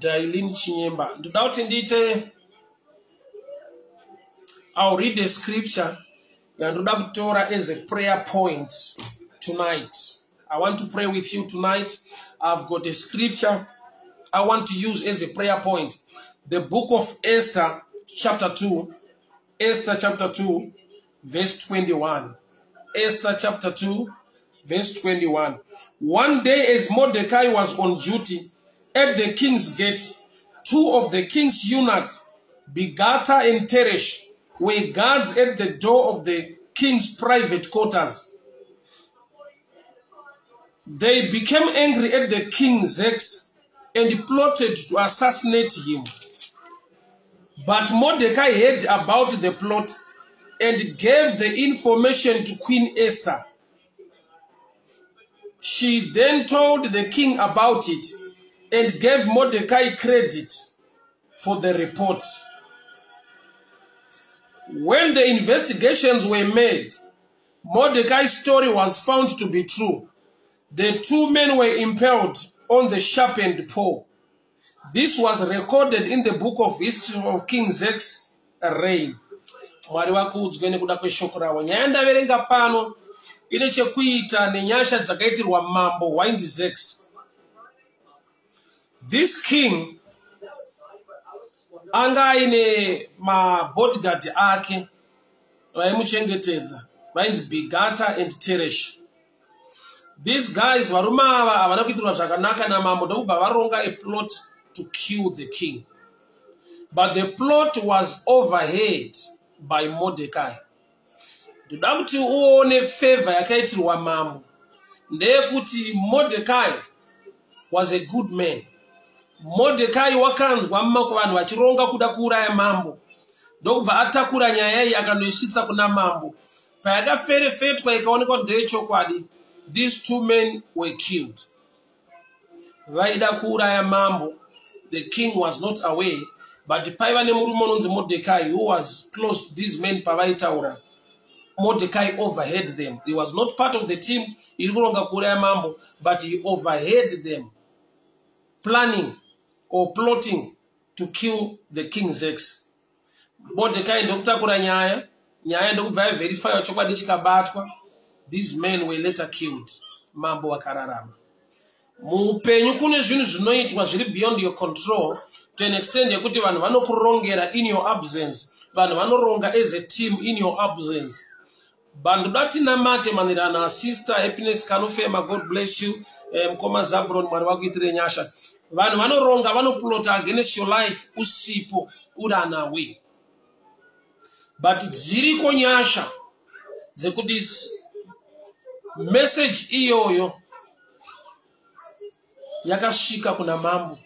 Dailin Chinyemba. Without indite, I'll read the scripture and Torah as a prayer point tonight. I want to pray with you tonight. I've got a scripture I want to use as a prayer point. The book of Esther, chapter 2. Esther chapter 2, verse 21. Esther chapter 2, verse 21. One day as Mordecai was on duty at the king's gate, two of the king's eunuchs, Bigata and Teresh, were guards at the door of the king's private quarters. They became angry at the king Zex and plotted to assassinate him. But Mordecai heard about the plot and gave the information to Queen Esther. She then told the king about it and gave Mordecai credit for the report. When the investigations were made, Mordecai's story was found to be true. The two men were impaled on the sharpened pole. This was recorded in the book of history of King Zex's reign. Mwari wakudzwe nekuda kweshoko rawo. Nyaya ndaverenga pano ine chekuita nenyasha dzakaitirwa mambo wainzi Zex. This king anga aine mabodyguard ake vaimuchengetedza vainzi Bigata and Teresh. These guys varume ava havana kuitirwa zvakanaka namambo ndokubva varonga a plot to kill the king. But the plot was overheard by Mordecai. Ndoda kuti uone favor yakaitirwa mambo ndeyekuti Mordecai was a good man. Mordecai wakanzwa vanhu vachironga kuda kuuraya mambo ndokubva atakura nyaya iyi akandoisvitsa kuna mambo. Payakaferefetwa ikaonekwa kuti ndeyechokwadi, these two men were killed. Vaida kuuraya mambo. The king was not aware, but paiva nemurume unonzi Mordecai who was close to these men pavaitaura. Mordecai overheard them. He was not part of the team iri kuronga kuuraya mambo, but he overheard them planning or plotting to kill the king Zex. Mordecai ndokutakura nyaya ndokubva verify chokwadi chikabatwa. These men were later killed. Mambo wakararama. Muupenyu kune zvinhu zvinoitwa zviri beyond your control to an extent yekuti vanhu vanokurongera in your absence. Vanhu vanoronga as a team in your absence. Bandu dati namate manirana sister Happiness Kanofema, God bless you. Mkoma Zabron Mwari wakuitire nyasha. Vanhu vanoronga vanoplota against your life usipo urana we. But dziriko nyasha dzekuti message iyoyo yakashika kuna mambo,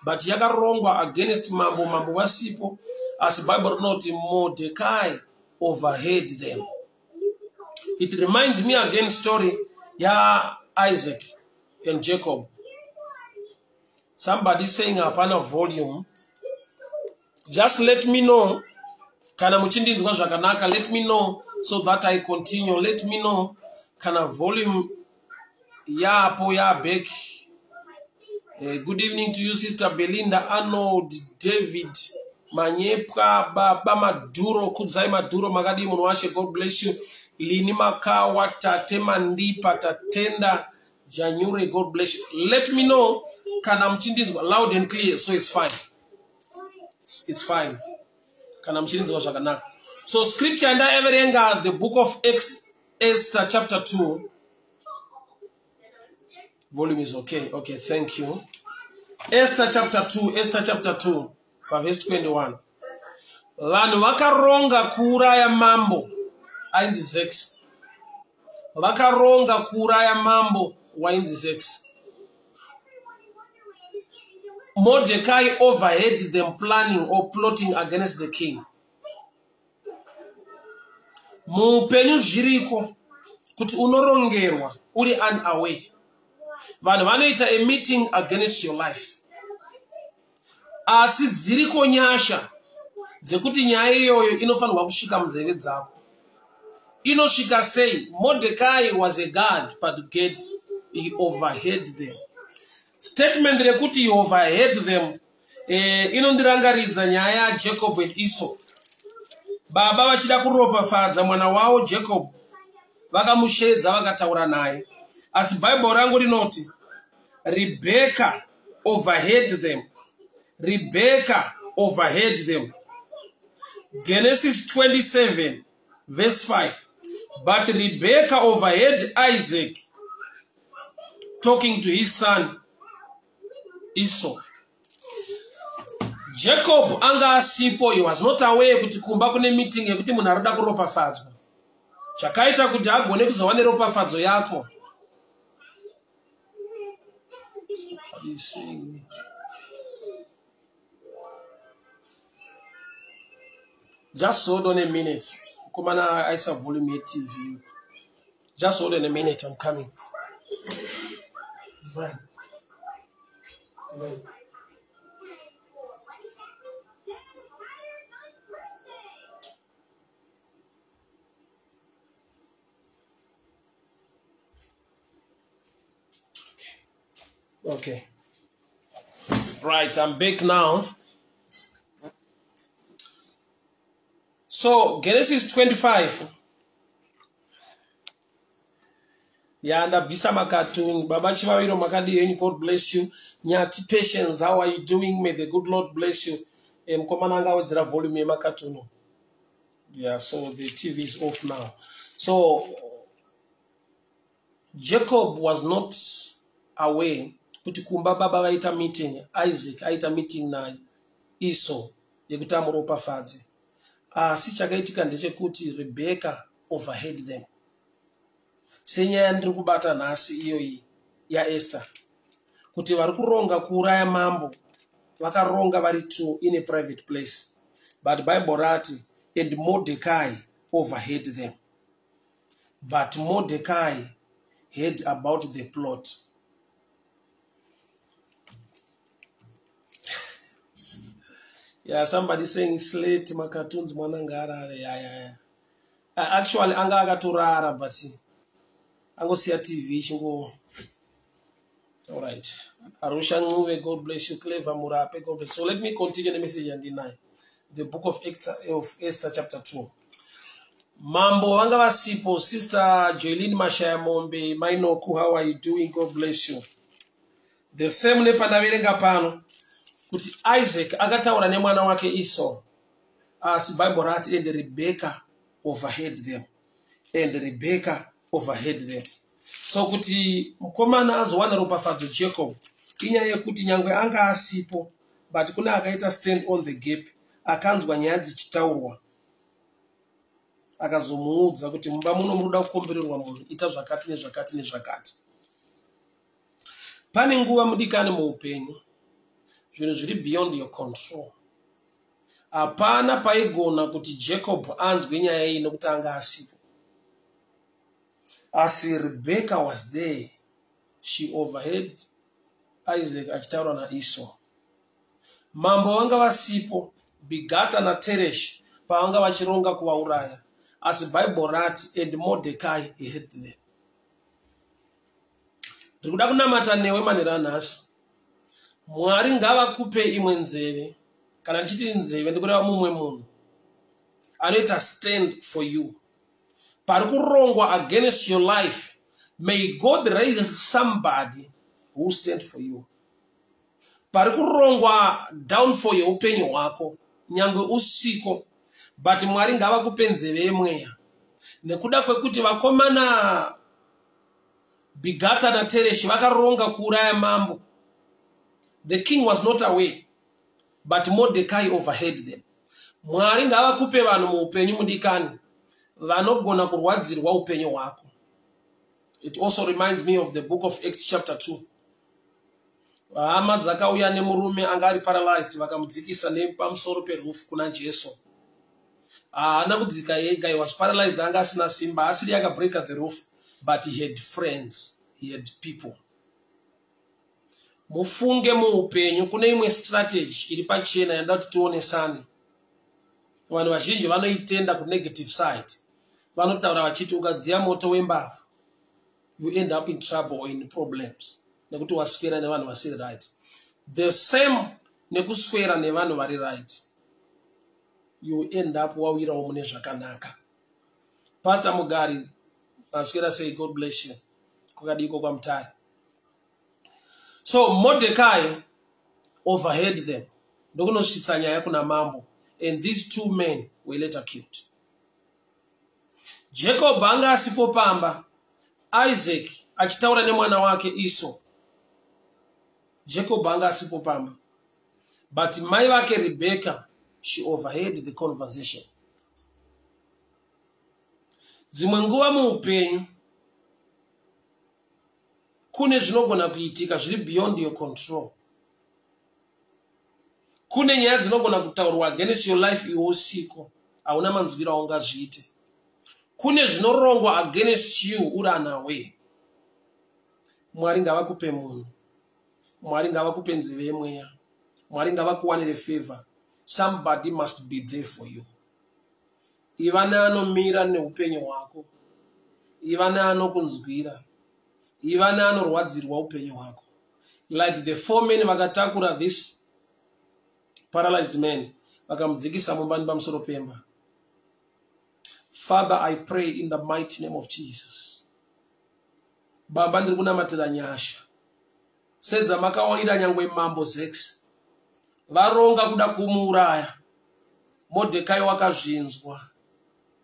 but yakarongwa against mambo wasipo, as Bible notes Mordecai overheard them. It reminds me again story ya Isaac and Jacob. Somebody saying upon a volume, just let me know, kana muchindinzwa zvakanaka, let me know so that I continue, let me know, kana volume yapo ya back. Good evening to you, Sister Belinda, Arnold, David, Manyepka, Baba Maduro, Kudzai Maduro, Magadi Munwashe, God bless you. Lini Makawa, Tate Mandipa, Tatenda, January, God bless you. Let me know, kana mchindinzwa loud and clear, so it's fine. It's fine. Kana mchindinzwa shakanaka. So scripture and everenga, the book of Esther chapter 2. Volume is okay. Okay, thank you. Esther chapter 2, verse 21. Vanhu vakaronga kuuraya mambo ainzi Zex. Vakaronga kuuraya mambo wainzi Zex. Mordecai overheard them planning or plotting against the king. Muupenyu zviriko kuti unorongerwa uri unaware. Vanhu vanoita a meeting against your life. Asi dziriko nyasha dzekuti nyaya iyoyo inofanirwa kusvika munzeve dzako. Inosvika sei? Mordecai was a guard but gate, he overheard them. Statement rekuti he overheard them Inondirangaridza nyaya Jacob and Esau. Baba vachida kuropafadza mwana wavo Jacob vakamushedza vakataura naye. Asi Bible rangu rinoti Rebecca overheard them. Rebecca overheard them. Genesis 27 verse 5. But Rebecca overheard Isaac talking to his son Esau. Jacob anga asipo, he was not aware kuti kumba kune meeting yekuti munhu arada kuropafadzwa. Chakaita kuti agone kuzowana ropafadzo yako. Just hold on a minute. Kumana I saw volume TV. Just hold on a minute, I'm coming. Right. Right. Okay. Right, I'm back now. So, Genesis 25. Yeah, and Abisa Makatun, Baba Chivaviro Makadi, God bless you. Nyati Patience, how are you doing? May the good Lord bless you. Komananga with the volume Makatuno. Yeah, so the TV is off now. So, Jacob was not aware. Kuti kumba baba vaita meeting, Isaac aita meeting na Esau yekuti amuropafadze. Asi chakaitika ndechekuti Rebecca overheard them. Senyaya ndiri kubata nhasi iyoyi yaEsther. Kuti vari kuronga kuuraya mambo, vakaronga vari two in a private place. But Bible rati, and Mordecai overheard them. But Mordecai heard about the plot. Yeah, somebody saying it's late, makatuns mwanangara. Yeah. Actually, anga agaturara, but ango see a TV. Shingo. All right. Arusha Nguve, God bless you. Clever Murape, God bless you. So let me continue the message and deny the book of Esther, chapter 2. Mambo wanga wasipo, Sister Joylene Mashaya Mombe, Mainoku, how are you doing? God bless you. The same nepanavirenga pano. Kuti Isaac akataura nemwana wake Esau. As Bible writes, and Rebecca overheard them. And Rebecca overheard them. So kuti mkomana azowana ropafadzo Jacob. Inyaya kuti nyangwe anga asipo, but kuna akaita stand on the gap. Akanzwa nyaya dzichitaurwa. Akazomuudza kuti mumba muno munoda kukombererwa munhu, ita zvakati nezvakati nezvakati. Pane nguva mudikani muupenyu. Zvinhu zviri beyond your control. Hapana paigona kuti Jacob anzwe nyaya iyi nokuti anga asipo. As Rebecca was there, she overheard Isaac achitaura na Esau. Mambo vanga vasipo, Bigata na Teresh pavanga vachironga kuvauraya. As Bible rati, and Mordecai heard them. Ndikuda kunamata newe manera nhasi. Mwari ngaakupe imwe nzeve. Kana ndichiti nzeve ndikureva mumwe munhu anoita stand for you. Pari kurongwa against your life. May God raise somebody who stand for you. Pari kurongwa down for your upenyu hwako. Nyangwe usiko. But Mwari ngavakupe nzeve yeMweya. Nekuda kwekuti vakomana Bigata na Tereshi vakaronga kuuraya mambo. The king was not aware, but Mordecai overheard them. Mwari ngavakupe vanhu muupenyu mudikani vanogona kurwadzirwa upenyu hwako. It also reminds me of the book of Acts chapter 2. Hama dzakauya nemurume anga ari paralyzed vakamudzikisa nepamusoro peroof kuna Jesu. Haana kudzika yega, he was paralyzed anga asina simba, asiri akabreaka the roof, but he had friends, he had people. Mufunge muupenyu kune imwe strategy iri pachena yanda kuti tionesane. Vanhu vazhinji vanoitenda ku negative side. Vanotaura vachiti ukadziya moto wembavha, you end up in trouble or in problems. Nekuti waswera nevanhu vasiri right. The same nekuswera nevanhu vari right, you end up wawirawo mune zvakanaka. Pastor Mugari aswera say God bless you. Kukadiko kwa mtari. So Mordecai overheard them. Ndokunosvitsa nyaya kuna mambo. And these two men were later killed. Jacob anga asipopamba, Isaac achitaura nemwana wake Esau. Jacob anga asipopamba. But mai vake Rebecca, she overheard the conversation. Dzimwe nguva muupenyu kune zvinogona kuitika zviri beyond your control. Kune nyaya dzinogona kutaurwa against your life iwe usiku, hauna manzwiro aungazviite. Kune zvinorongwa against you uri unaware. Mwari ngavakupe munhu. Mwari ngavakupe nzeve yemweya. Mwari ngavakuwanire favor. Somebody must be there for you. Iva neanomira neupenyu hwako. Iva neanokunzwira. Iva neanorwadzirwa upenyu hwako. Like the four men vakatakura this paralyzed man, vakamudzikisa mumbani pamusoro pemba. Father, I pray in the mighty name of Jesus. Baba ndiri kunamatira nyasha. Sedza makawaira nyangwe mambo 6. Varonga kuda kumuuraya. Mordecai wakazvinzwa.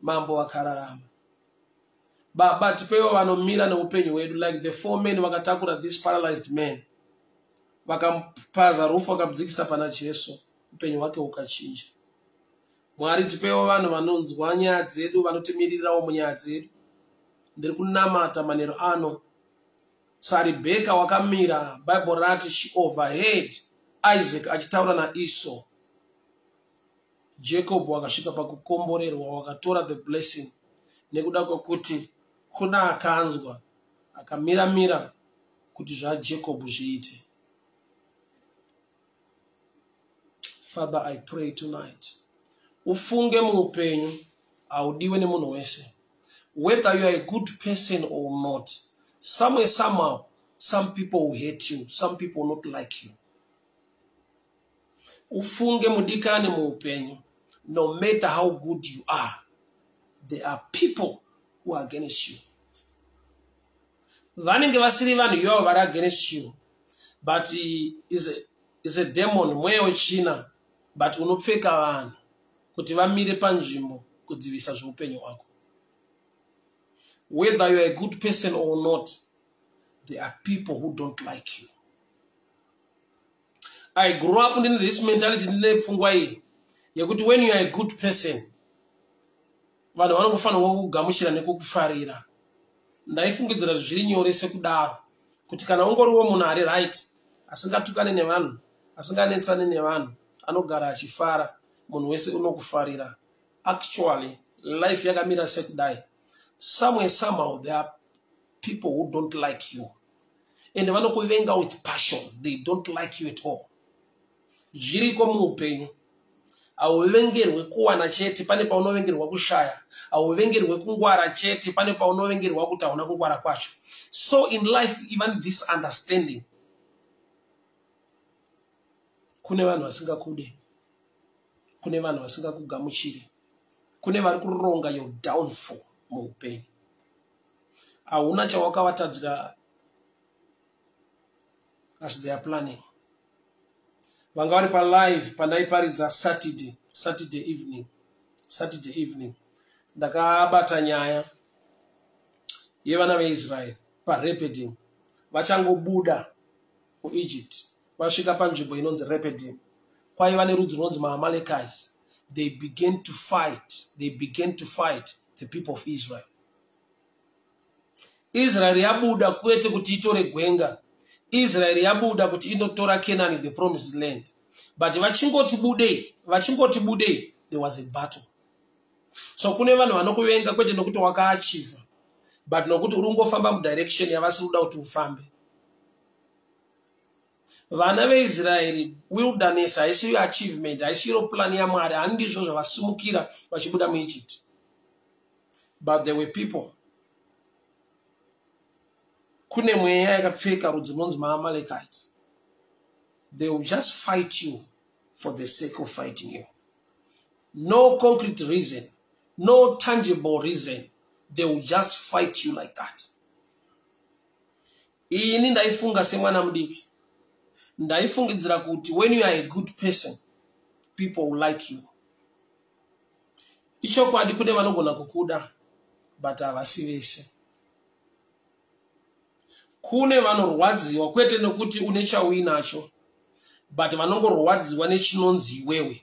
Mambo wakararama. Baba tipewo vanomira neupenyu hwedu like the four men vakatakura this paralyzed man. Vakampaza rufu vakamudzikisa pana Jesu. Upenyu hwake ukachinja. Mwari tipewo vanhu vanonzwa nyaya dzedu, vanotimirirawo munyaya dzedu. Ndiri kunamata manero ano. Rebecca wakamira, Bible rati she overheard Isaac achitaura na Esau. Jacob wakasvika pakukomborerwa, wakatora the blessing nekuda kwekuti kuna akanzwa akamira kuti zvaJacob zviite. Father, I pray tonight. Ufunge muupenyu audiwe nemunhu wese. Whether you are a good person or not, somewhere, somehow, some people will hate you, some people will not like you. Ufunge mudikane muupenyu. No matter how good you are, there are people who are against you. Vanenge vasiri vanhu ivo vari against you, but is a demon, mweya wechina, but unopfeka vanhu kuti vamire panzvimbo kudzivisa zveupenyu hwako. Whether you are a good person or not, there are people who don't like you. I grew up in this mentality ndinepfungwa iyi yekuti when you are a good person, vanhu vanofanirwa kugamuchira nekukufarira. Ndaifungidzira zviri nyore sekudaro kuti kana ungoriwo munhu ari right, asingatukane nevanhu, asinganetsane nevanhu, anogara achifara, munhu wese unokufarira. Actually, life yakamira sekudai. Somewhere, somehow, there are people who don't like you. And vanokuvenga with passion. They don't like you at all. Zviriko muupenyu. Auvengerwe kuwana chete pane paunovengerwa kushaya. Auvengerwe kungwara chete pane paunovengerwa kuti hauna kungwara kwacho. So in life, even this understanding, kune vanhu vasingakude, kune vanhu vasingakugamuchire, kune vari kuronga your downfall muupenyu. Hauna chawakavatadzira as they are planning. Vanga vari palive pandaiparidza Saturday evening. Ndakabata nyaya yevana veIsrael paRepidim. Vachangobuda kuEgypt. Vasvika panzvimbo inonzi Repidim. Kwaiva nerudzi runonzi maAmalekites. They began to fight the people of Israel. Israel yabuda kwete kuti itore gwenga. Israel yabuda kuti inotora Canaan, the promised land. But vachingoti budei, there was a battle. So kune vanhu vanokuvenga kwete nokuti wakaachiva, but nokuti urungofamba mudirection yavasiri kuda kuti ufambe. Vana veIsrael, wilderness haisiyo achievement, haisiyo plan yaMwari, handizvo zvavasimukira vachibuda muEgypt. But there were people. Kune mweya yakapfeka rudzi runonzi maAmalekites. They will just fight you for the sake of fighting you. No concrete reason, no tangible reason. They will just fight you like that. Ini ndaifunga semwana mudiki. Ndaifungidzira kuti when you are a good person, people will like you. Ichokwadi kune vanogona kukuda, but havasi vese. Kune vanorwadziwa kwete nekuti une chauinacho, but vanongorwadziwa nechinonzi iwewe.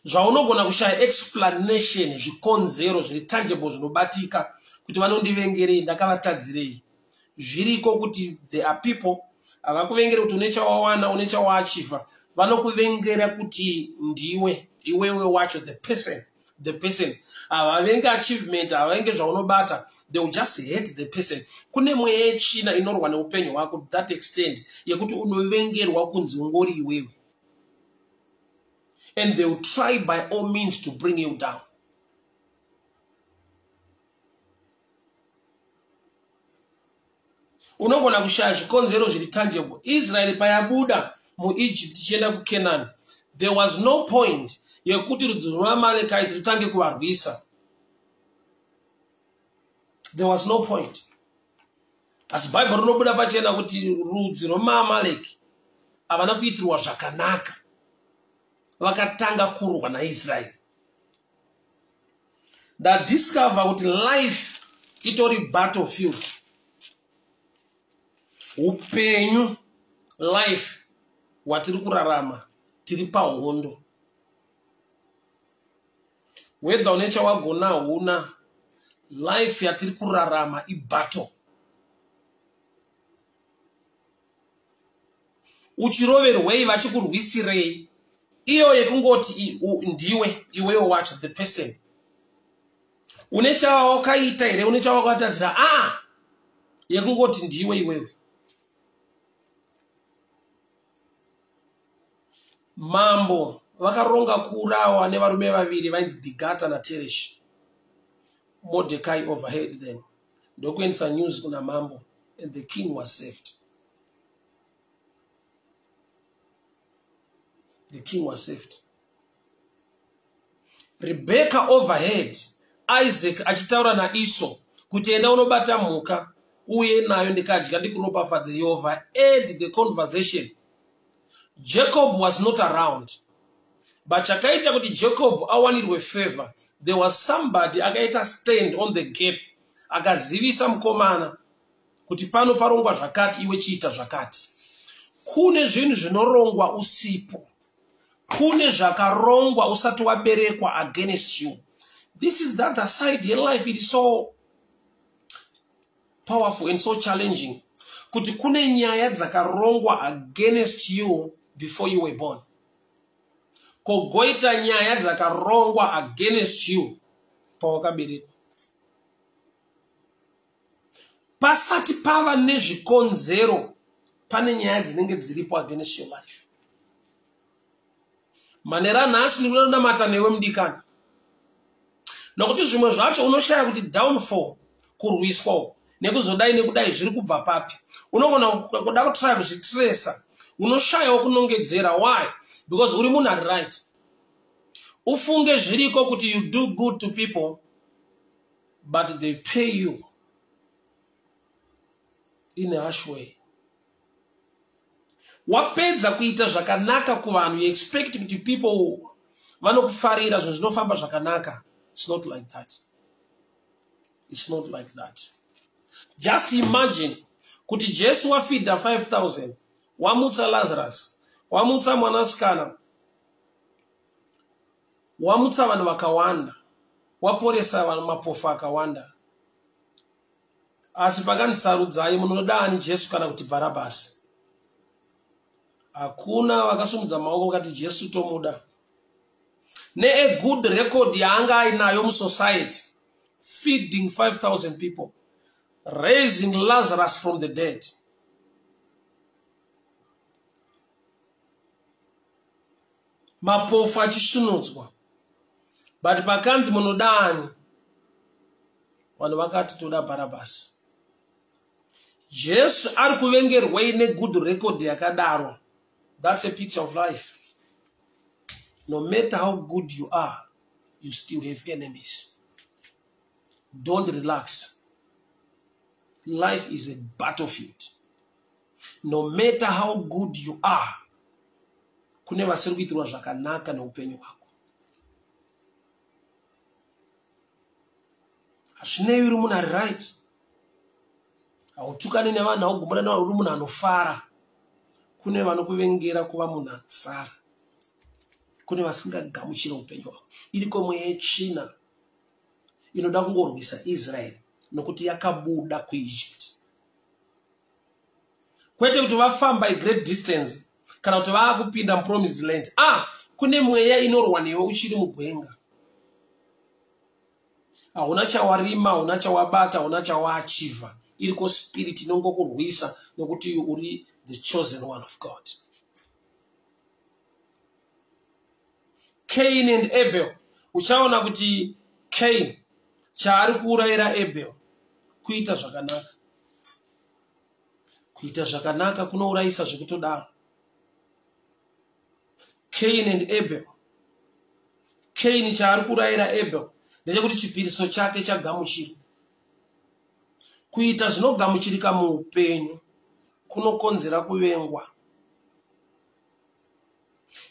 Zvaunogona kushaya explanation zvikonzero zviri tangible zvinobatika kuti vanondivengerei ndakavatadzirei. Zviriko kuti there are people avakuvengera kuti une chawawana une chawaachiva, vanokuvengera kuti ndiwe iwewe wacho the person. Havavenge achievement, havavenge zvaunobata, they will just hate the person. Kune mweya yechina inorwa neupenyu hwako to that extent yekuti unovengerwa kunzi ungori iwewe. And they will try by all means to bring you down. Unogona kushaya zvikonzero zviri tangible. Israel payabuda muEgypt chienda kuKenani, there was no point yekuti rudzi rweAmalekite rutange kuvarwisa. There was no point. As Bible rinobuda pachena kuti rudzi rweAmaleki havana kuitirwa zvakanaka. Vakatanga kurwa naIsrael. That discover kuti life itori battlefield. Upenyu life watiri kurarama tiri pahondo. Whether une chawagona huna, life yatiri kurarama ibattle. Uchiroverwei vachikurwisirei, iyo yekungoti ndiwe iwewe wacho the person. Une chawakaita here, une chawakatadzira yekungoti ndiwe iwewe. Mambo vakaronga kuurawa nevarume vaviri vainzi Bigata naTereshi. Mordecai overheard them. Ndokuendesa news kuna mambo, and the king was saved. The king was saved. Rebecca overheard Isaac achitaura naIsau kuti enda unobata mhuka uye nayo ndikadya ndikuropafadza. He overheard the conversation. Jacob was not around, but chakaita kuti Jacob awanirwe favor, there was somebody akaita stand on the gap akazivisa mukomana kuti pano parongwa zvakati iwe chiita zvakati. Kune zvinhu zvinorongwa usipo, kune zvakarongwa usati waberekwa against you. This is that aside in life. It is so powerful and so challenging kuti kune nyaya dzakarongwa against you before you were born. Kogoita nyaya dzakarongwa against you pawakaberekwa. Pasati pava nezvikonzero pane nyaya dzinenge dziripo against your life. Manera nhasi ndinonamata newe mudikani. Nokuti zvimwe zvacho unoshaya kuti downfall kurwiswa nekuzodai nekudai zviri kubva papi. Unogona kuda kutry kuzvistressa. Unoshayawo kunongedzera. Why? Because uri munhu ari right. Ufunge zviriko kuti you do good to people, but they pay you in a harsh way. Wapedza kuita zvakanaka kuvanhu, you expect kuti people vanokufarira zvinhu zvinofamba zvakanaka. It's not like that. It's not like that. Just imagine kuti Jesu wafida 5,000, wamutsa Lazarus, wamutsa mwanasikana, wamutsa vanhu vakawanda, waporesa vanhu mapofu akawanda. Asi pakandisarudzai munoda ani Jesu kana kuti Bharabhasi? Hakuna vakasumudza maoko vakati Jesu tomuda. Ne good record yaanga ainayo musociety, feeding 5,000 people, raising Lazarus from the dead. Mapofu achishunudzwa. But pakanzi munoda ani? Vanhu vakati toda Bharabhasi. Jesu ari kuvengerwa ine good record yakadaro. That's a picture of life. No matter how good you are, you still have enemies. Don't relax. Life is a battlefield. No matter how good you are, kune vasiri kuitirwa zvakanaka neupenyu hwako. Hazvinei uri munhu ari right. Hautukani nevanhu haugombana navo uri munhu anofara. Kune vanokuvengera kuva munhu anofara. Kune vasingagamuchira upenyu hwako. Iriko mweya yetsvina inoda kungorwisa Israel nokuti yakabuda kuEgypt. Kwete kuti vafamba a great distance kana kuti vaakupinda mupromised land. Kune mweya inorwa newe uchiri mugwenga. Hauna chawarima, hauna chawabata, hauna chawaachiva. Iriko spirit inongokurwisa nokuti uri the chosen one of God. Cain and Abel. Uchaona kuti Cain chaari kuurayira Abel kuita zvakanaka. Kuita zvakanaka kunourayisa zvekutodaro. Cain and Abel. Cain chaari kuurayira Abel ndechekuti chipiriso chake chagamuchirwa. Kuita zvinogamuchirika muupenyu kunokonzera kuvengwa.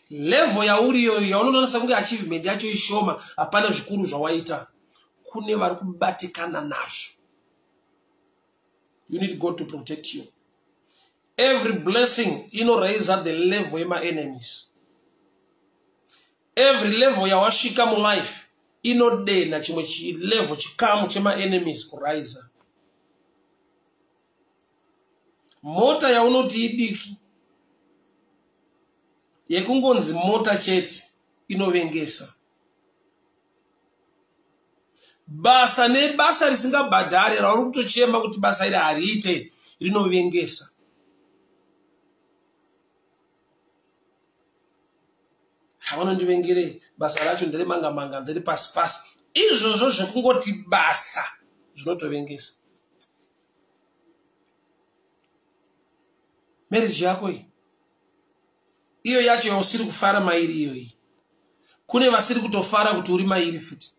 Level yauriyo yaunonasa kunge achievement yacho ishoma, hapana zvikuru zvawaita. Kune vari kubatikana nazvo. You need God to protect you. Every blessing raise at the level yema enemies. Every level yawashika mu life inodena chimwe level chikamu chema enemies kuraiza. Mota yaunoti idiki yekungonzi mota chete inovengesa. Basa nebasa risingabhadhari rauri kutochema kuti basa iri hariite rinovengesa. Havanondivengere basa racho ndere manga ndere pasi. Izvozvo zvekungoti basa zvinotovengesa. Marriage yako iyo yacho yausiri kufara mairi iyo. Kune vasiri kutofara kuti uri mairi futi.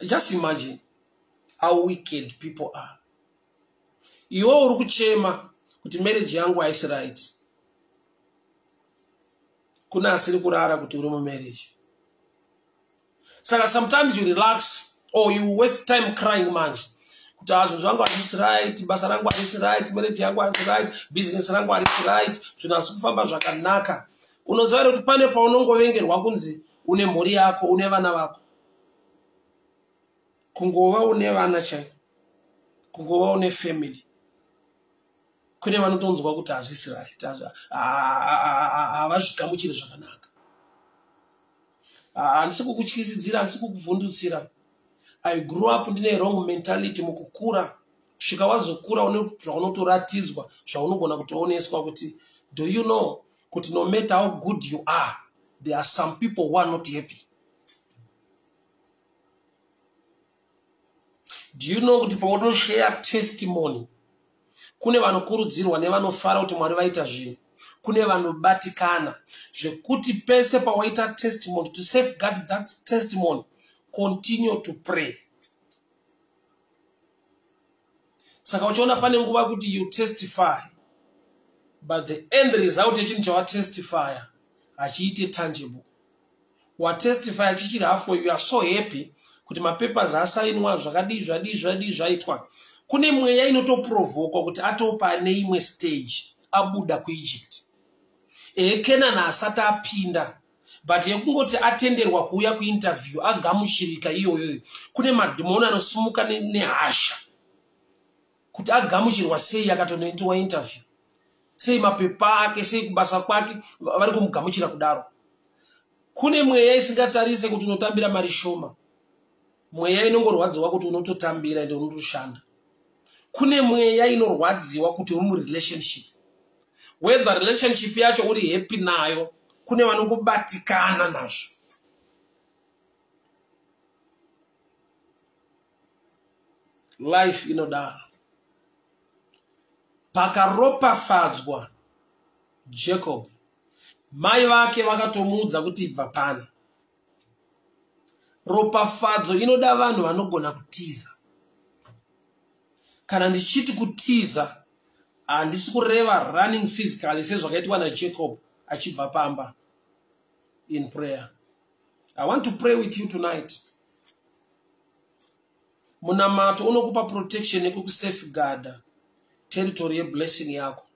Just imagine how wicked people are. Iwo uri kuchema kuti marriage yangu haisi right. Kuna asiri kurara kuti uri mu marriage. Saka sometimes you relax or you waste time crying manje. Kuti azvo zvangu hazisi right, basa rangu hazisi right, marriage yangu hazisi right, business rangu hazisi right, zvinhu hazisi kufamba zvakanaka. Unoziva kuti pane paunongovengerwa kunzi une mhuri yako, une vana vako. Kungova une vana chai. Kungova une family. Kune vanotonzwa kuti hazisi right. Havazvigamuchiri zvakanaka. Handisi kukutyisidzira, handisi kukuvhundutsira. I grew up ndine wrong mentality mukukura. Kusvika wazokura une zvaunotoratidzwa, zvaunogona kutooneswa kuti do you know kuti no matter how good you are, there are some people who are not happy. Do you know kuti paunoshare testimony kune vanokurudzirwa nevanofara kuti Mwari vaita zvinhu. Kune vanobatikana zvekuti pese pawaita testimony, to safeguard that testimony, continue to pray. Saka uchiona pane nguva kuti you testify, but the end result yechinhu chawatestify hachiite tangible. Watestify chichiri halfway, you are so happy kuti mapapers asainwa zvakadii zvaitwa. Kune mweya inotoprovoka kuti atopa neimwe stage abuda kuEgypt. Kenani asati apinda, but yekungoti atenderwa kuuya kuinterview agamuchirika iyoyo. Kune madhimoni anosumuka nehasha kuti agamuchirwa sei akatonoitwa interview. Sei mapepa ake, sei kubasa kwake vari kumugamuchira kudaro. Kune mweya isingatarise kuti unotambira mari shoma. Mweya inongorwadziwa kuti unototambira ende unotoshanda. Kune mweya inorwadziwa kuti uri murelationship. Whether relationship yacho uri happy nayo, kune vanokubatikana nazvo. Life inodaro. Pakaropafadzwa Jacob, mai vake vakatomuudza kuti ibva pano. Ropafadzo inoda vanhu vanogona kutiza. Kana ndichiti kutiza, handisi kureva running physically sezvakaitwa naJacob achibva pamba in prayer. I want to pray with you tonight. Munamato unokupa protection nekukusafeguarda territory yeblessing yako.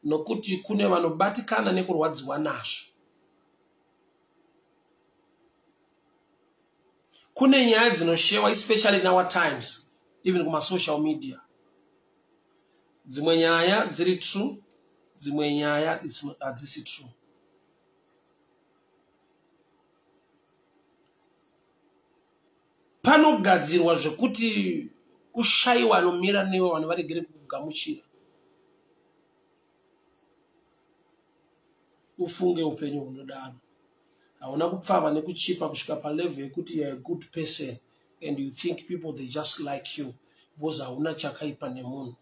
Nokuti kune vanobatikana nekurwadziwa nazvo. Kune nyaya dzinoshewa, especially in our times, even kuma social media. Dzimwe nyaya dziri true, dzimwe nyaya hadzisi true. Panogadzirwa zvekuti ushayiwa anomira newe vanhu varegere kukugamuchira. Ufunge upenyu hunodaro. Hauna kupfava nekuchipa kusvika palevel yekuti you are a good person and you think people they just like you because hauna chakaipa nemunhu.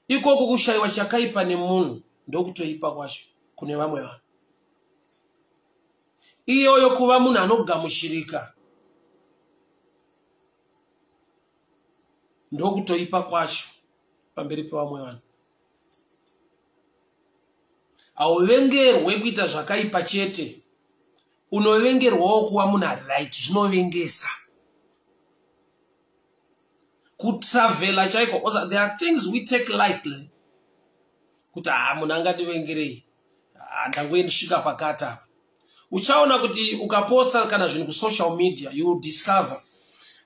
Ikoko kushayiwa chakaipa nemunhu ndokutoipa kwacho kune vamwe vanhu. Iyoyo kuva munhu anogamuchirika ndokutoipa kwacho pamberi pevamwe vanhu. Hauvengerwe kuita zvakaipa chete, unovengerwawo kuva munhu ari right. Zvinovengesa kutravela chaiko. There are things we take lightly. Kuti munhu angandivengerei, ndangoendisvika pakati apa. Uchaona kuti ukaposta kana zvinhu kusocial media, you will discover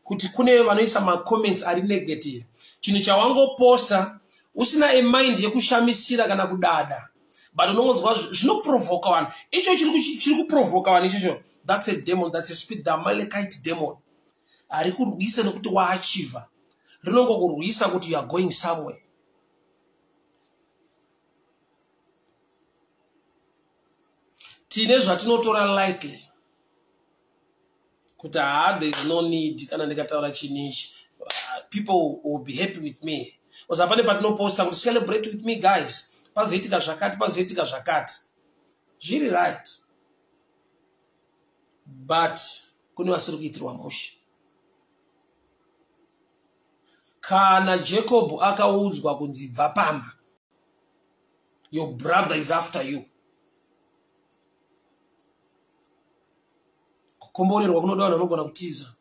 kuti kune vanoisa macomments ari negative. Chinhu chawangoposta usina a mind yekushamisira kana kudada, but unongonzwa zvinoprovoka vanhu. Icho chiri kuprovoka vanhu ichocho, that's a demon, that's a spirit, the Amalekite demon. Ari kurwisa nokuti waachiva. Rinongokurwisa kuti you are going somewhere. Tine zvatinotora lightly. Kuti there is no need kana ndikataura chinichi. People will be happy with me. Osapane patinoposta kuti celebrate with me guys. Pazoitika zvakati, pazoitika zvakati. Zviri right. But kune vasiri kuitirwa mushe. Kana Jacob akaudzwa kunzi bva pamba, your brother is after you. Kukomborerwa kunoda vanhu vanogona kutiza.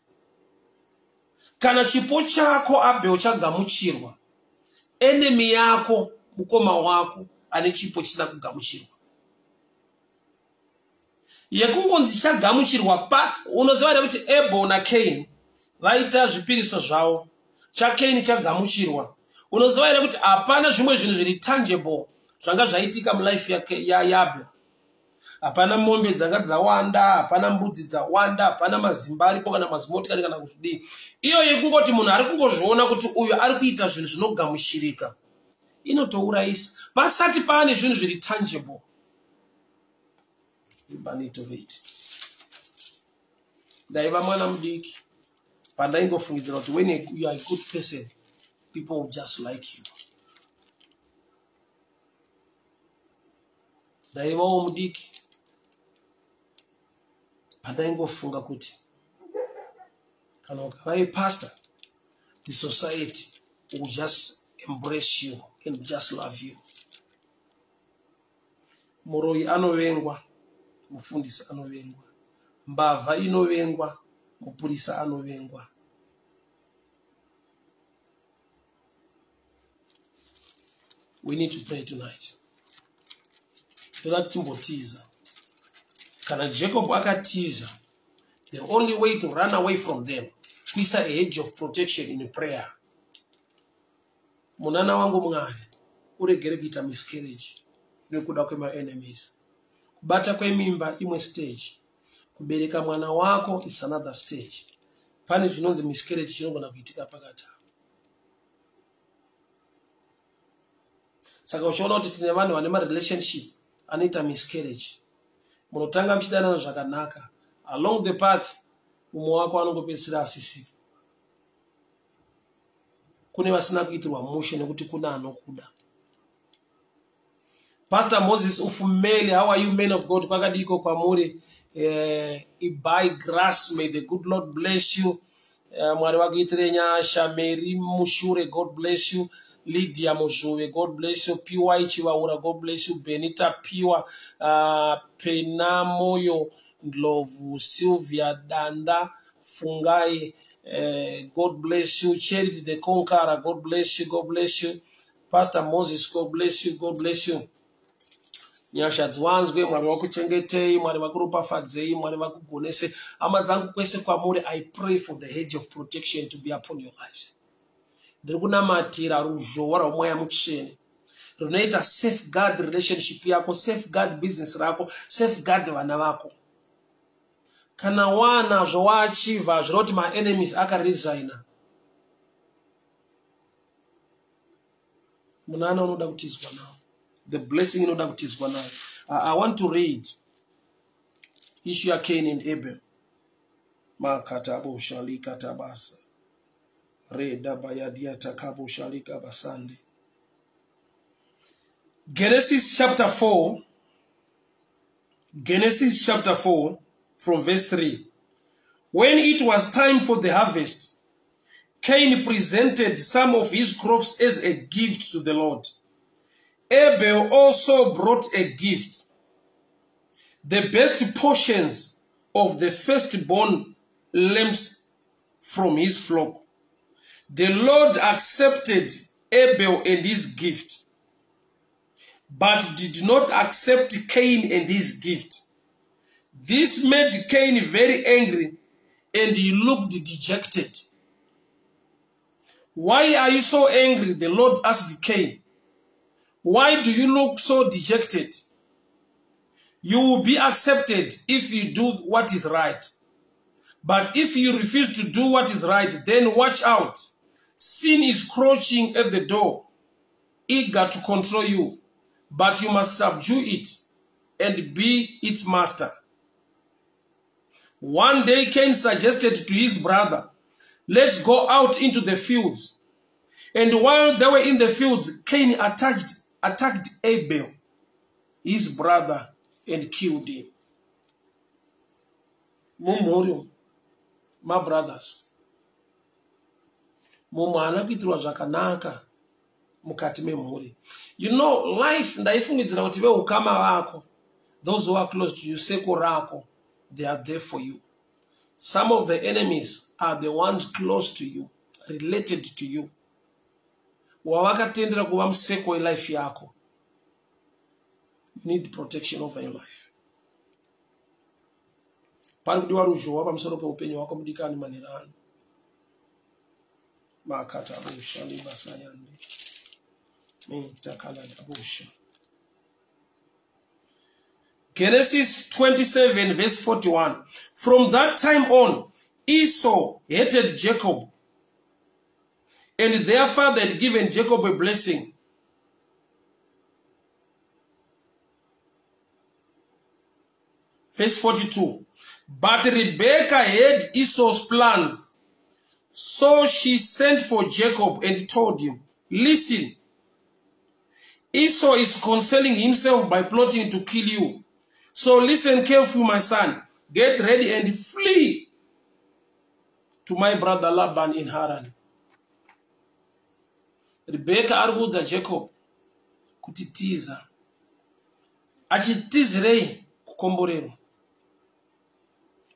Kana chipo chako Abel chagamuchirwa, enemy yako mukoma wako ane chipo chisina kugamuchirwa. Yekungonzi chagamuchirwa unoziva kuti Abel na Cain vaita zvipiriso zvavo. Cain chagamuchirwa. Unoziva kuti hapana zvimwe zvinhu zviri tangible zvanga zvaitika mulife yaAbel. Hapana mombe dzanga dzawanda, hapana mbudzi dzawanda, hapana mazimba aripo kana mazimotikari kana kuzvidii. Iyo yekungoti munhu ari kungozviona kuti uyu ari kuita zvinhu zvinogamuchirika, inotourayisa. Pasati pane zvinhu zviri tangible. Ndaiva mwana mudiki pandaingofungidzira kuti when you are a good person, people will just like you. Ndaivawo mudiki pandaingofunga kuti kana ukava pastor, the society will just embrace you and just love you. Muroi anovengwa, mufundisi anovengwa, mbavha inovengwa, mupurisa anovengwa. We need to pray tonight. Toda timbotiza. Kana Jacob akatiza, the only way to run away from them, kuisa a hedge of protection in prayer. Munana wangu Mwari, uregere kuita miscarriage nekuda kwema enemies. Kubata kwemimba imwe stage, kubereka mwana wako it's another stage. Pane zvinonzi miscarriage chinogona kuitika pakati. Saka uchiona kuti tine vanhu vane relationship anoita miscarriage. Munotanga mchidanana zvakanaka, along the path umwe wako anongopedzisira asisika. Kune vasina kuitirwa mushe nekuti kuna anokuda. Pastor Moses ufumeli, how are you, men of God? Kwakadiko kwamuri. By grass, may the good Lord bless you. Mwari wakitrenya Shameri Mushure, God bless you. Lydia Mojuwe, God bless you. Piwa Ichiwaura, God bless you. Benita Piwa, Penamoyo Ndlovu, Sylvia Danda Fungai, God bless you. Charity the Conqueror, God bless you, God bless you. Pastor Moses, God bless you, God bless you. Nyasha dzwanzwe, Mwari wakuchengetei, Mwari wakuropafadzei, Mwari wakugonese. Hama dzangu kwese kwamuri, I pray for the hedge of protection to be upon your lives. Ndiri kunamatira ruzhowa rwamweya mutsvene runoita safeguard relationship yako, safeguard business rako, safeguard vana vako. Kana wana zvowachiva zvinoti my enemies akaresigna, munana unoda kutizwa nawo, the blessing inoda kutizwa nawo. I want to read issue ya Cain and Abel. Makatabo shalika tabasa reda bayadia takabo shalika basande. Genesis chapter 4 from verse 3. When it was time for the harvest, Cain presented some of his crops as a gift to the Lord. Abel also brought a gift, the best portions of the firstborn lambs from his flock. The Lord accepted Abel and his gift, but did not accept Cain and his gift. This made Cain very angry, and he looked dejected. Why are you so angry? The Lord asked Cain. Why do you look so dejected? You will be accepted if you do what is right. But if you refuse to do what is right, then watch out. Sin is crouching at the door, eager to control you, but you must subdue it and be its master. One day Cain suggested to his brother, let's go out into the fields. And while they were in the fields, Cain attacked Abel, his brother, and killed him. Mumorium, my brothers. Mumana kuitirwa zvakanaka mukati memhuri. You know, life ndaifungidzira kuti veukama vako, those who are close to you, seko rako, they are there for you. Some of the enemies are the ones close to you, related to you. Wawakatendera kuva museko life yako. You need protection over your life. Pari kudiwa ruzhowa pamusoro peupenyu hwako mudikani manherano. Makata abusha libasayande. Takala abusha. Genesis 27 verse 41. From that time on, Esau hated Jacob, and their father had given Jacob a blessing. Verse 42. But Rebekah had Esau's plans, so she sent for Jacob and told him, listen, Esau is concealing himself by plotting to kill you. So listen carefully, my son. Get ready and flee to my brother Laban in Haran. Rebekah argued Jacob kutitiza. Achitizirei kukomborerwa.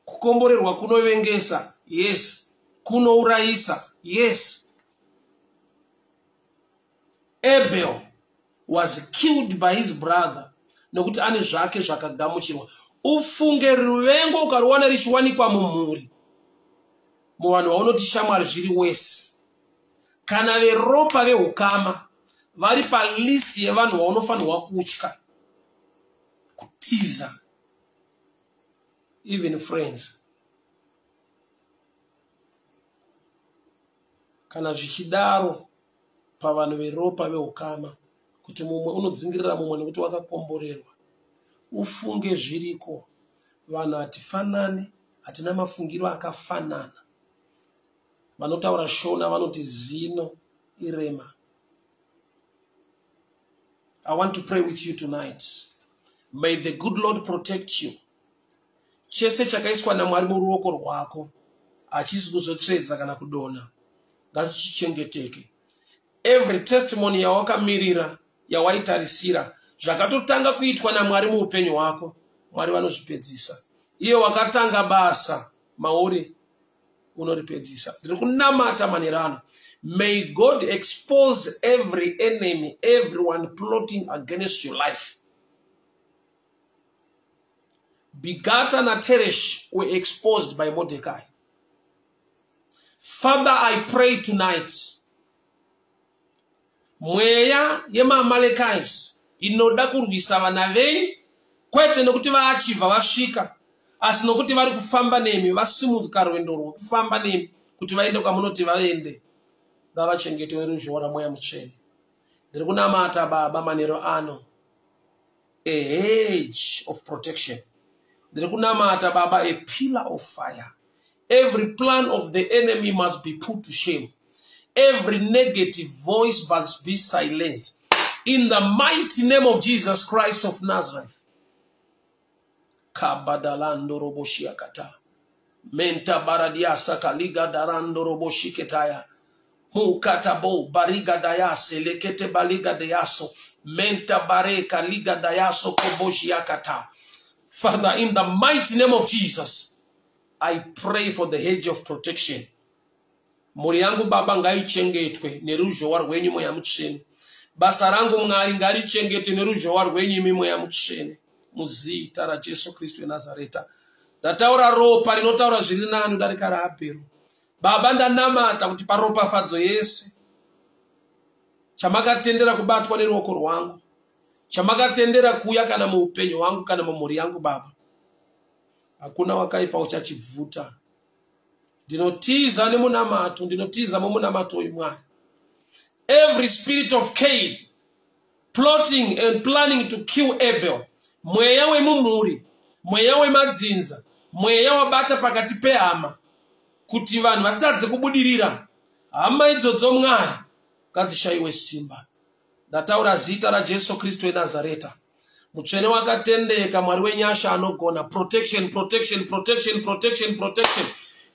Kukomborerwa kunovengesa. Yes. Kunouraisa. Yes. Abel was killed by his brother. Nokuti ane zvake zvakagamuchirwa. Ufunge ruvengo ukaruwana richiwanikwa mumhuri. Muvanhu vaunoti shamwari zviri wese. Kana veropa vehukama vari palist yevanhu vaunofanirwa kutya, kutiza, even friends. Kana zvichidaro pavanhu veropa vehukama, kuti mumwe unodzingirira mumwe nekuti wakakomborerwa, ufunge zviriko. Vanhu hatifanani, hatina mafungiro akafanana. Vanotaura shona vanoti zino irema. I want to pray with you tonight. May the good Lord protect you. Chese chakaiswa na Mwari muruoko rwako achisi kuzotsvedza kana kudona ngazvichengeteke. Every testimony yawakamirira yawaitarisira zvakatotanga kuitwa naMwari muupenyu hwako, Mwari vanozvipedzisa. Iyo wakatanga basa mauri unoripedzisa. Ndiri kunamata manherano. May God expose every enemy, everyone plotting against your life. Bigata na Teresh were exposed by Mordecai. Father, I pray tonight. Mweya yema Amalekais inoda kurwisa vana venyu kwete nokuti vaachiva vasvika asi nokuti vari kufamba nemi vasimudza rwendo rwokufamba nemi kuti vaende kwamunoti vaende. Ngavachengetwe neruzhowa raMweya Mutsvene. Ndiri kunamata Baba manheru ano, a hedge of protection. Ndiri kunamata Baba, a pillar of fire. Every plan of the enemy must be put to shame. Every negative voice must be silenced. In the mighty name of Jesus Christ of Nazareth. Kabadalando roboshiakata. Menta baradiasa kaliga darando roboshiketaya. Mukatabo bariga dayase lekete baliga dayaso. Menta bareka liga dayaso koboshiakata. Father, in the mighty name of Jesus, I pray for the hedge of protection. Mori yangu Baba ngaichengetwe neruzhowa rwenyu Mweya Mutsvene. Basa rangu Mwari ngarichengetwe neruzhowa rwenyu Mweya Mutsvene. Muzita raJesu Kristu weNazareta. Ndataura ropa rinotaura zviri nani darika raAbheri. Baba, ndanamata kuti paropafadzo yese chamakatendera kubatwa neruoko rwangu, chamakatendera kuya kana muupenyu hwangu kana mumhuri yangu Baba, hakuna wakaipa uchachibvuta. Ndinotiza nemunamato, ndinotiza mumunamato Mwari. Every spirit of Cain plotting and planning to kill Abel, mweya wemumhuri, mweya wemadzinza, mweya wabata pakati pehama kuti vanhu vatadze kubudirira, hama idzodzo Mwari ngadzishayiwe simba. Ndataura zita raJesu Kristu weNazareta, Mutsvene wakatendeka, Mwari wenyasha anogona. Protection, protection, protection, protection, protection.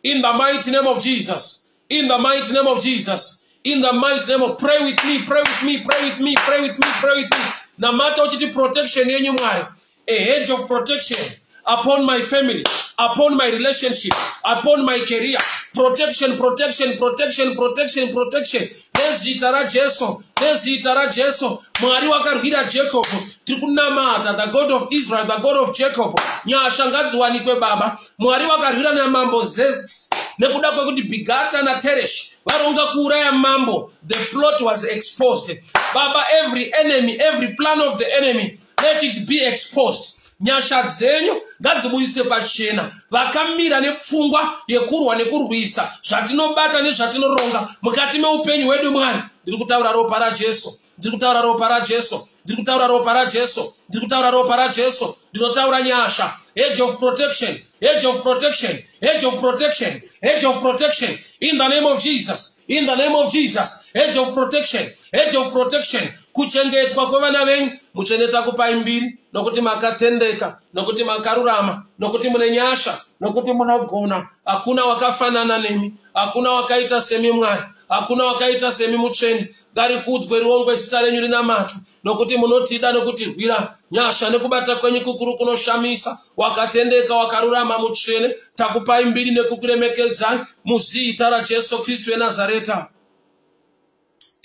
In the mighty name of Jesus. In the mighty name of Jesus. In the mighty name of, pray with me, pray with me, pray with me, pray with me, pray with me. Namata uchiti protection yenyu Mwari. A hedge of protection upon my family, upon my relationship, upon my career. Protection, protection, protection, protection, protection. Nezita raJesu, nezita raJesu. Mwari wakarwira Jacob. Tirikunamata, the God of Israel, the God of Jacob. Nyasha ngadziwanikwe Baba. Mwari wakarwira namambo Zex. Nekuda kwekuti Bigata na Teresh varonga kuuraya mambo. The plot was exposed. Baba, every enemy, every plan of the enemy, let it be exposed. Nyasha dzenyu ngadzibuditse pachena. Vakamira nepfungwa yekurwa nekurwisa zvatinobata nezvatinoronga mukati meupenyu hwedu Mwari. Ndiri kutaura ropa raJesu, ndiri kutaura ropa raJesu, ndiri kutaura ropa raJesu, ndiri kutaura ropa raJesu. Ndinotaura nyasha, hedge of protection, hedge of protection, hedge of protection, hedge of protection. In the name of Jesus, in the name of Jesus, hedge of protection, hedge of protection. Kuchengetwa kwevana venyu Mutsvene takupai mbiri, nokuti makatendeka, nokuti makarurama, nokuti mune nyasha, nokuti munogona. Hakuna wakafanana nemi, hakuna wakaita semi Mwari, hakuna wakaita semi Mutsvene. Ngarikudzwe ruongwe zita renyu rinamatu, nokuti munotida, nokuti rwira nyasha nekubata kwenyu kukuru kunoshamisa. Wakatendeka, wakarurama Mutsvene, takupai mbiri nekukuremekedzai muzita raJesu Kristu weNazareta.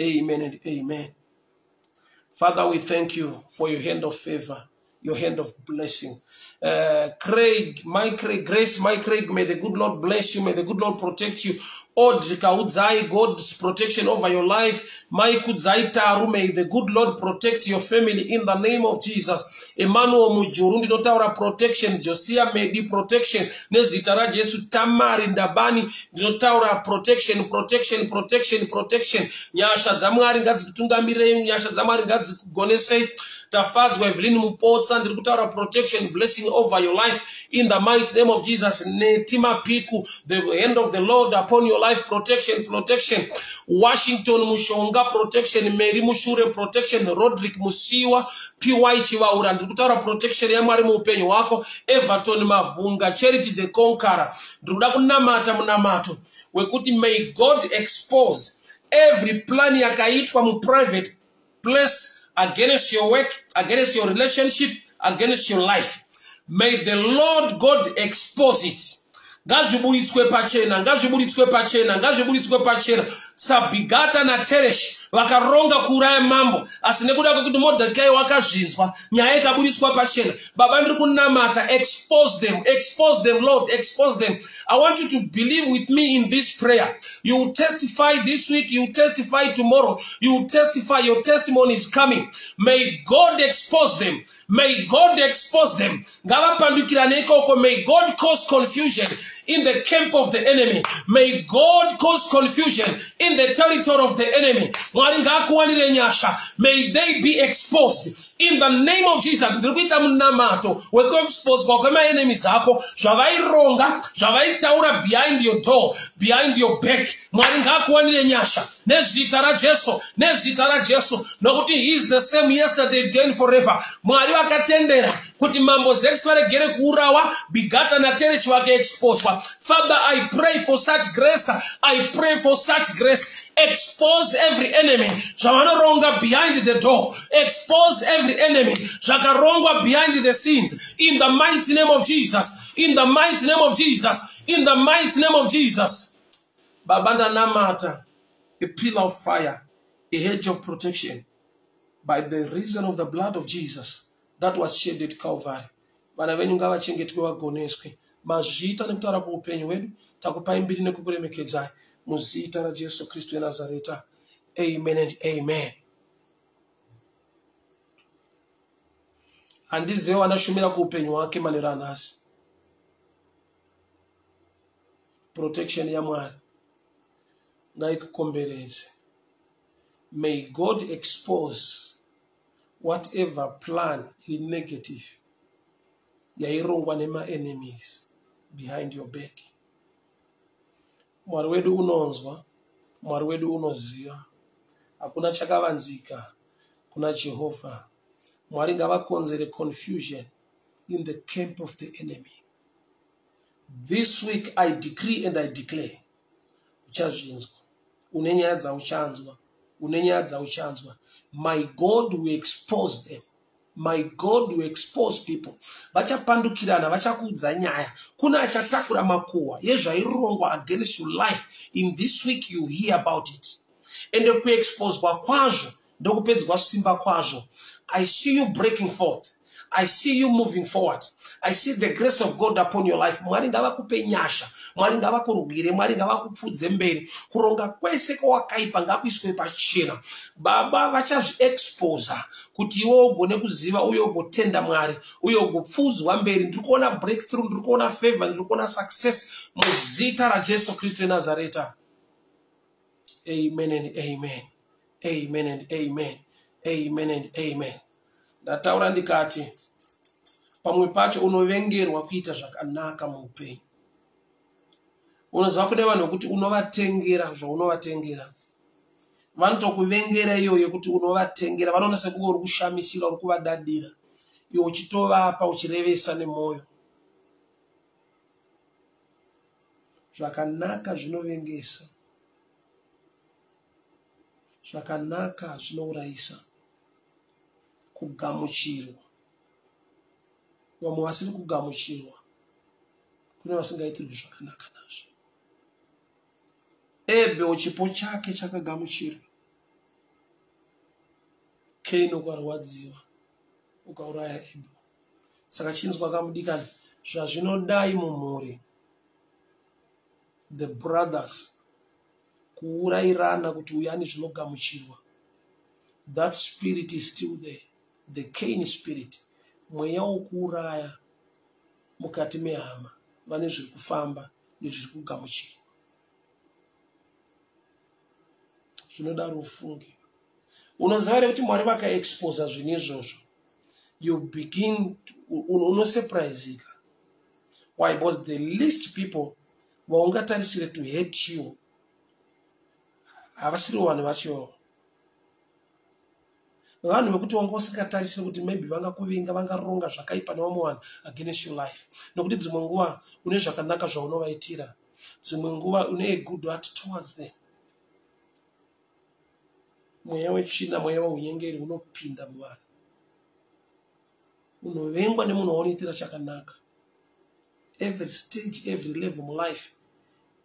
Amen and amen. Father, we thank you for your hand of favor, your hand of blessing. Craig, Grace, Craig, may the good Lord bless you, may the good Lord protect you. Odrika udzai, God's protection over your life. Maikudzai taru, may the good Lord protect your family in the name of Jesus. Emmanuel Mujuru, ndinotaura protection. Josia Medi protection. Nezita raJesu. Tamari Ndabani, ndinotaura protection, protection, protection, protection. Nyasha dzamwari ngadzikutungamirei, nyasha dzamwari ngadzikugonesei. Tafadzwa Evelyn Mupotsa, ndiri kutaura protection, blessing over your life in the mighty name of Jesus. Netima Piku, the hand of the Lord upon your life, protection, protection. Washington Mushonga, protection. Mary Mushure, protection. Roderick Musiwa, PY Chiwaura, ndiri kutaura protection ya Mwari muupenyu wako. Everton Mavunga, Charity the Conqueror, ndiri kuda kunamata munamato wekuti may God expose every plan yakaitwa mu private place against your work, against your relationship, against your life. May the Lord God expose it. Ngazvibuditswe pachena, ngazvibuditswe pachena, ngazvibuditswe pachena. Sabigata na Teresh vakaronga kuuraya mambo, asi nekuda kwekuti Modhekai wakazvinzwa, nyaya ikabuditswa pachena. Baba ndiri kunamata, expose them Lord, expose them. I want you to believe with me in this prayer. You will testify this week, you will testify tomorrow, you will testify, your testimony is coming. May God expose them. May God expose them. May God cause confusion in the camp of the enemy. May God cause confusion in the territory of the enemy. May they be exposed in the name of Jesus. Behind your door, behind your back. He is the same yesterday, today, and forever. Kuti mambo zexware gere kuurawa bigata na Teresh wake exposed. Father, I pray for such grace. I pray for such grace. Expose every enemy. Javaronga behind the door. Expose every enemy. Jagaronga behind the scenes. In the mighty name of Jesus. In the mighty name of Jesus. In the mighty name of Jesus. Babanda namata. A pillar of fire. A hedge of protection. By the reason of the blood of Jesus that was shed at Calvary. Bana venyu ngavachengetwe vagoneswe. Mazvita nekutaura kuupenyu hwedu takupai mbiri nekukuremekedzai muzita raJesu Kristu weNazareta. Amen and amen. Handizive vanashumira kuupenyu hwake manero anhasi. Protection yaMwari ngaikukomberedze. May God expose whatever plan is negative yairongwa nema enemies behind your back. Mwari wedu unonzwa, Mwari wedu unoziva. Hakuna chakavanzika kuna Jehovah. Mwari ngavakonzere confusion in the camp of the enemy. This week I decree and I declare, uchazvinzwa, unenyadza uchanzwa, unenyadza uchanzwa. My God will expose them. My God will expose people. Vachapandukirana, vachakudza nyaya. Kuna achatakura makuwa yezvairongwa against your life. In this week you hear about it. Ende kuexposwa kwazvo ndokupedzwa simba kwazvo. I see you breaking forth. I see you moving forward. I see the grace of God upon your life. Mwari ngavakupe nyasha. Mwari ngavakurwire. Mwari ngavakupfudze mberi. Kuronga kwese kwawakaipa ngakuiswe pachena. Baba vachazviexposa kuti iwe ugone kuziva uye ugotenda Mwari. Uye ugopfudzwa mberi. Ndiri kuona breakthrough, ndiri kuona favor, ndiri kuona success muzita raJesu Kristu weNazareta. Amen and amen. Amen and amen. Amen and amen. Ndataura ndikati pamwe pacho unovengerwa kuita zvakanaka muupenyu. Unoziva kune vanhu kuti unovatengera zvaunovatengera. Vanotokuvengera iyoyo kuti unovatengera. Vanoona sekunge uri kushamisira, uri kuvadadira. Iwe uchitovapa uchirevesa nemwoyo. Zvakanaka zvinovengesa. Zvakanaka zvinourayisa. Kugamuchirwa. Vamwe vasiri kugamuchirwa kune vasingaitirwi zvakanaka nazvo. Ebhe chipo chake chakagamuchirwa. Kaini ukarwadziwa ukauraya Ebhe. Saka chinzwa kamudikani zvazvinodai mumhuri. The brothers kuurayirana kuti uyani zvinogamuchirwa. That spirit is still there. The Cain spirit. Mweya wokuuraya mukati mehama. Vane zviri kufamba nezviri kugamuchirwa. Zvinodaro ufunge. Unoziva kuti Mwari vakaexposa zvinhu izvozvo. you begin to surprise. Why? Because the least people vaungatarisire to hate you havasiri vanhu vacho. Vanhu vekuti wanga usingatarisire kuti maybe vangakuvinga vangaronga zvakaipa nevamwe vanhu against your life. Nokuti dzimwe nguva une zvakanaka zvaunovaitira. Dzimwe nguva une a good heart towards them. Mweya wechina, mweya weunyengeri unopinda muvanhu. Unovengwa nemunhu waunotira chakanaka. Every stage, every level in life,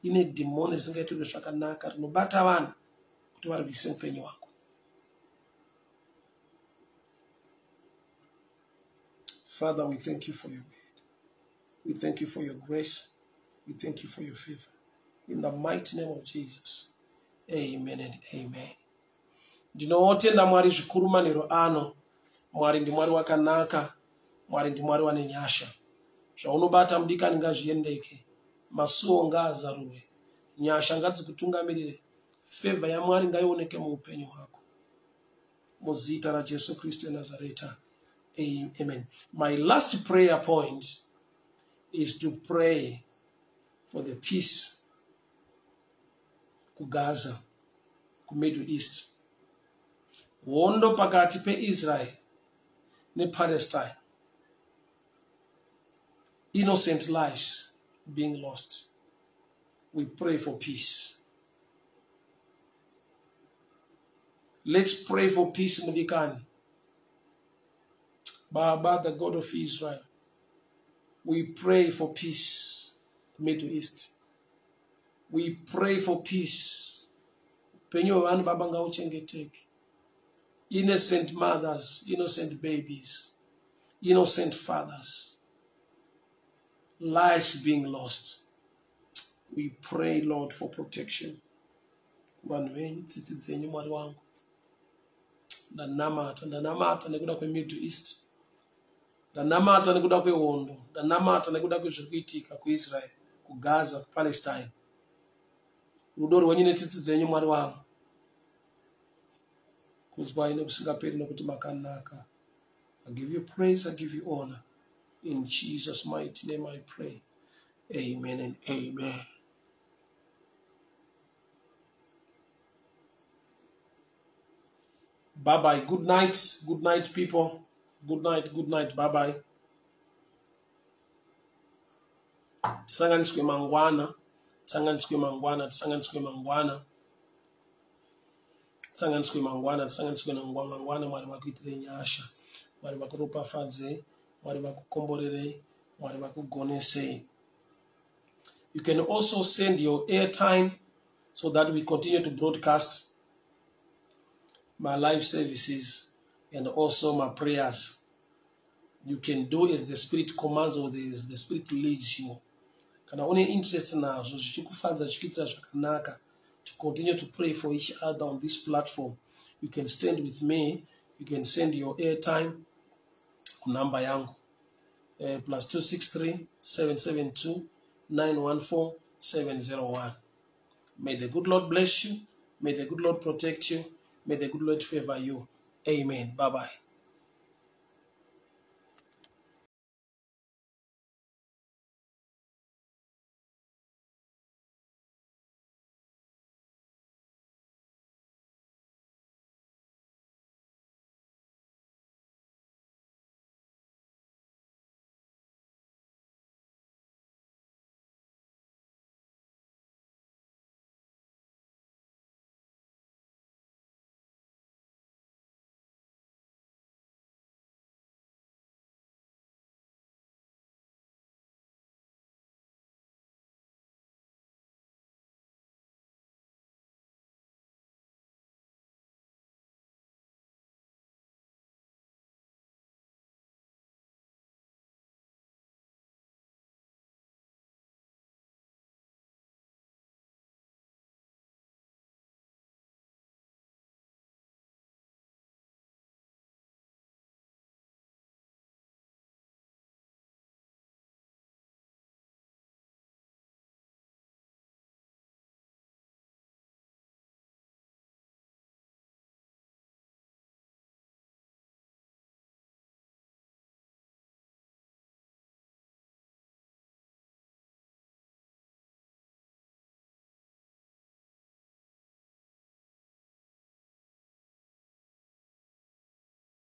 ine demon risingaitirwe zvakanaka rinobata vanhu kuti varwise upenyu hwako. Father, we thank you for your word. We thank you for your grace. We thank you for your favor. In the mighty name of Jesus. Amen and amen. Ndinotenda Mwari zvikuru manheru ano. Mwari ndimwari wakanaka. Mwari ndimwari wane nyasha. Zvaunobata mudikani ngazviendeke. Masuo ngaazarurwe. Nyasha ngadzikutungamirire. Favor yaMwari ngaioneke muupenyu hwako. Muzita raJesu Kristu weNazareta. Amen. My last prayer point is to pray for the peace ku Gaza, ku Middle East. Wondo pakati peIsrael nePalestine. Innocent lives being lost. We pray for peace. Let's pray for peace, Mudikani. Baba, the God of Israel, we pray for peace, Middle East. We pray for peace. Innocent mothers, innocent babies, innocent fathers, lives being lost. We pray, Lord, for protection. Ndanamata nekuda kweMiddle East. Ndanamata nekuda kwehondo. Ndanamata nekuda kwezviri kuitika kuIsrael, kuGaza, kuPalestine. Rudo rwenyu netsitsi dzenyu Mwari wangu. Kuzwa ine kusingaperi nokuti makanaka. I give you praise, I give you honor. In Jesus' mighty name I pray. Amen and amen. Bye-bye. Good night. Good night, people. Good night. Good night. Bye-bye. Tisanganiswe mangwana. Tisanganiswe mangwana. Tisanganiswe mangwana. Tisanganiswe mangwana. Tisanganiswe mangwana. Mwari vakuitire nyasha. Mwari vakuropafadze. Mwari vakukomborere. Mwari vakugonese. You can also send your airtime so that we continue to broadcast my live services and also my prayers. You can do as the Spirit commands or as the Spirit leads you. Kana une interest nazvo zvichikufadza zvichiitira zvakanaka to continue to pray for each other on this platform, you can stand with me. You can send your airtime number yangu +263 772 914 701. May the good Lord bless you. May the good Lord protect you. May the good Lord favor you. Amen. Bye-bye.